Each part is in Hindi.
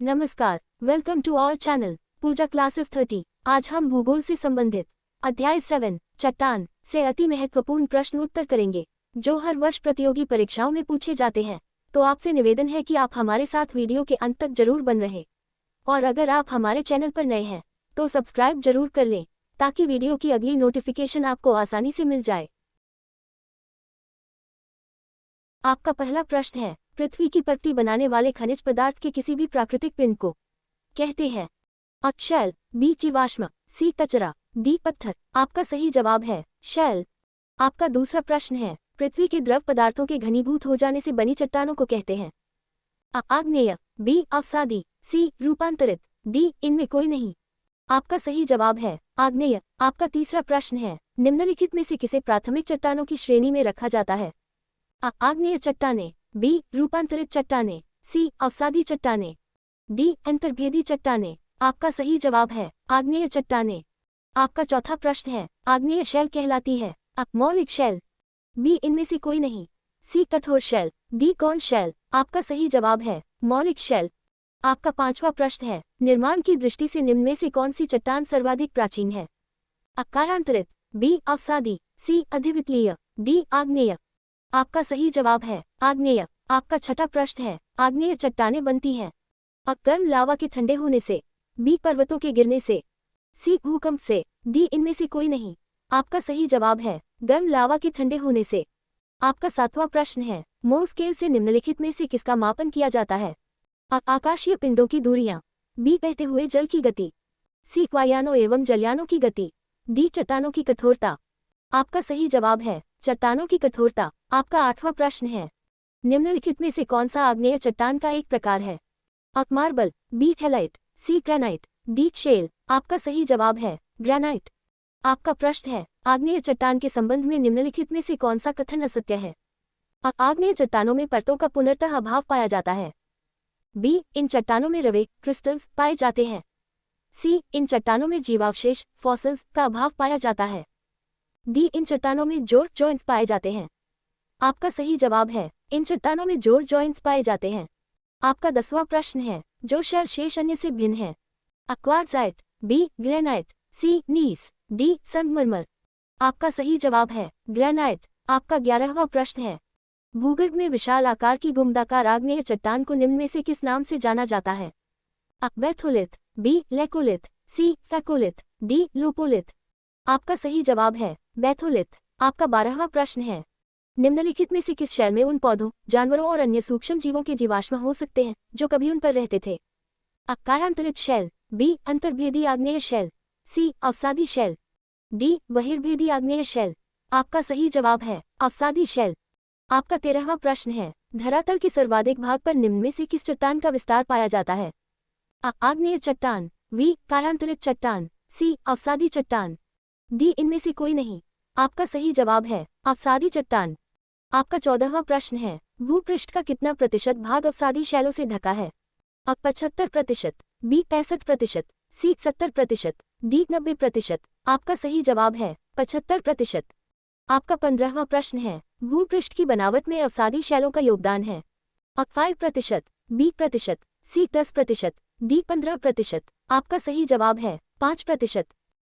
नमस्कार, welcome to our channel Pooja classes 30। आज हम भूगोल से संबंधित अध्याय 7 चट्टान से अति महत्वपूर्ण प्रश्न उत्तर करेंगे, जो हर वर्ष प्रतियोगी परीक्षाओं में पूछे जाते हैं। तो आपसे निवेदन है कि आप हमारे साथ वीडियो के अंत तक जरूर बन रहे, और अगर आप हमारे चैनल पर नए हैं तो सब्सक्राइब जरूर कर लें, ताकि वीडियो की अगली नोटिफिकेशन आपको आसानी से मिल जाए। आपका पहला प्रश्न है, पृथ्वी की पट्टी बनाने वाले खनिज पदार्थ के किसी भी प्राकृतिक पिंड को कहते हैं? अ शैल, बी जीवाश्म, सी कचरा, डी पत्थर। आपका सही जवाब है शैल। आपका दूसरा प्रश्न है, पृथ्वी के द्रव पदार्थों के घनीभूत हो जाने से बनी चट्टानों को कहते हैं? अ आग्नेय, बी अवसादी, सी रूपांतरित, डी इनमें कोई नहीं। आपका सही जवाब है आग्नेय। आपका तीसरा प्रश्न है, निम्नलिखित में से किसे प्राथमिक चट्टानों की श्रेणी में रखा जाता है? अ आग्नेय चट्टानें, बी रूपांतरित चट्टानें, सी अवसादी चट्टानें, डी अंतर्भेदी चट्टानें। आपका सही जवाब है आग्नेय चट्टानें। आपका चौथा प्रश्न है, आग्नेय शैल कहलाती है? अ मौलिक शैल, बी इनमें से कोई नहीं, सी कठोर शैल, डी कौन शैल। आपका सही जवाब है मौलिक शैल। आपका पांचवा प्रश्न है, निर्माण की दृष्टि से निम्न में से कौन सी चट्टान सर्वाधिक प्राचीन है? अ कायांतरित, बी अवसादी, सी अधिवितलीय, डी आग्नेय। आपका सही जवाब है आग्नेय। आपका छठा प्रश्न है, आग्नेय चट्टानें बनती हैं? अ गर्म लावा के ठंडे होने से, बी पर्वतों के गिरने से, सी भूकंप से, डी इनमें से कोई नहीं। आपका सही जवाब है गर्म लावा के ठंडे होने से। आपका सातवां प्रश्न है, मोह स्केल से निम्नलिखित में से किसका मापन किया जाता है? अ आकाशीय पिंडों की दूरियां, बी बहते हुए जल की गति, सी वायुयानों एवं जलयानों की गति, डी चट्टानों की कठोरता। आपका सही जवाब है चट्टानों की कठोरता। आपका आठवां प्रश्न है, निम्नलिखित में से कौन सा आग्नेय चट्टान का एक प्रकार है? अ मार्बल, बी थैलाइट, सी ग्रेनाइट, डी शेल। आपका सही जवाब है ग्रेनाइट। आपका प्रश्न है, आग्नेय चट्टान के संबंध में निम्नलिखित में से कौन सा कथन असत्य है? अ आग्नेय चट्टानों में परतों का पुनर्तः अभाव पाया जाता है, बी इन चट्टानों में रवे क्रिस्टल्स पाए जाते हैं, सी इन चट्टानों में जीवावशेष फॉसिल्स का अभाव पाया जाता है, डी इन चट्टानों में जोड़ जॉइंट्स पाए जाते हैं। आपका सही जवाब है इन चट्टानों में जोड़ जॉइंट्स पाए जाते हैं। आपका 10वां प्रश्न है, जो शैल शेष अन्य से भिन्न है? अ क्वार्ट्जाइट, बी ग्रेनाइट, सी नीस, डी संगमरमर। आपका सही जवाब है ग्रेनाइट। आपका 11वां प्रश्न है, भूगर्भ में विशाल आकार की गुम्बदाकार आग्नेय चट्टान को निम्न में से किस नाम से जाना जाता है? अ बैथोलिथ, बी लेकोलिथ, सी फैकोलिथ, डी लूपोलिथ। आपका सही जवाब है बैथोलिथ। आपका 12वां प्रश्न है, निम्नलिखित में से किस शैल में उन पौधों, जानवरों और अन्य सूक्ष्म जीवों के जीवाश्म हो सकते हैं जो कभी उन पर रहते थे? अ कायांतरित शैल, बी अंतर्भेदी आग्नेय शैल, सी अवसादी शैल, डी बहिर्भेदी आग्नेय शैल। आपका सही जवाब है अवसादी शैल। आपका 13वां प्रश्न है, धरातल के सर्वाधिक भाग पर निम्न में से किस चट्टान का विस्तार पाया जाता है? अ आग्नेय चट्टान, बी कायांतरित चट्टान, सी अवसादी चट्टान, डी इनमें से कोई नहीं। आपका सही जवाब है अवसादी चट्टान। आपका 14वां प्रश्न है, भूपृष्ठ का कितना प्रतिशत भाग अवसादी शैलों से ढका है? अ 75%, बी 65%, सी 70%, डी 90%। आपका सही जवाब है 75%। आपका 15वां प्रश्न है, भूपृष्ठ की बनावट में अवसादी शैलों का योगदान है? अ 5%, बी प्रतिशत, सी 10%, डी 15%। आपका सही जवाब है 5%।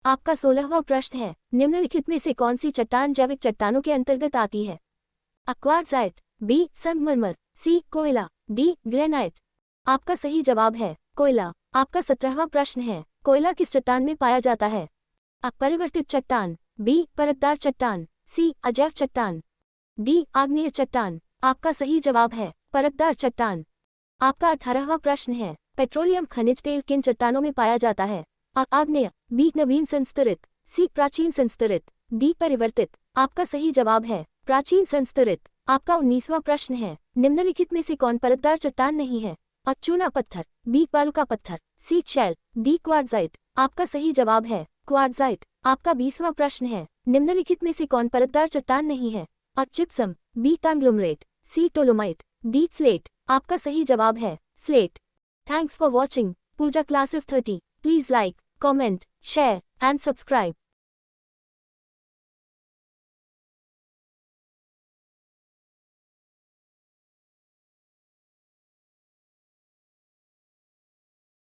आपका 16वां प्रश्न है, निम्नलिखित में से कौन सी चट्टान जैविक चट्टानों के अंतर्गत आती है? अ क्वार्ट्जाइट, बी संगमरमर, सी कोयला, डी ग्रेनाइट। आपका सही जवाब है कोयला। आपका 17वां प्रश्न है, कोयला किस चट्टान में पाया जाता है? अ परिवर्तित चट्टान, बी परतदार चट्टान, सी अजैव चट्टान, डी आग्नेय चट्टान। आपका सही जवाब है परतदार चट्टान। आपका 18वां प्रश्न है, पेट्रोलियम खनिज तेल किन चट्टानों में पाया जाता है? अ आग्नेय, बी नवीन संस्तरित, सी प्राचीन संस्तरित, डी परिवर्तित। आपका सही जवाब है प्राचीन संस्तरित। आपका 19वां प्रश्न है, निम्नलिखित में से कौन परतदार चट्टान नहीं है? अ चूना पत्थर, बी बालुका पत्थर, सी शैल, डी क्वार्ट्जाइट। आपका सही जवाब है क्वार्ट्जाइट। आपका 20वां प्रश्न है, निम्नलिखित में से कौन परतदार चट्टान नहीं है? A gypsum, B conglomerate, C dolomite, D slate. आपका सही जवाब है slate. Thanks for watching Pooja classes 30। Please like, comment, share, and subscribe.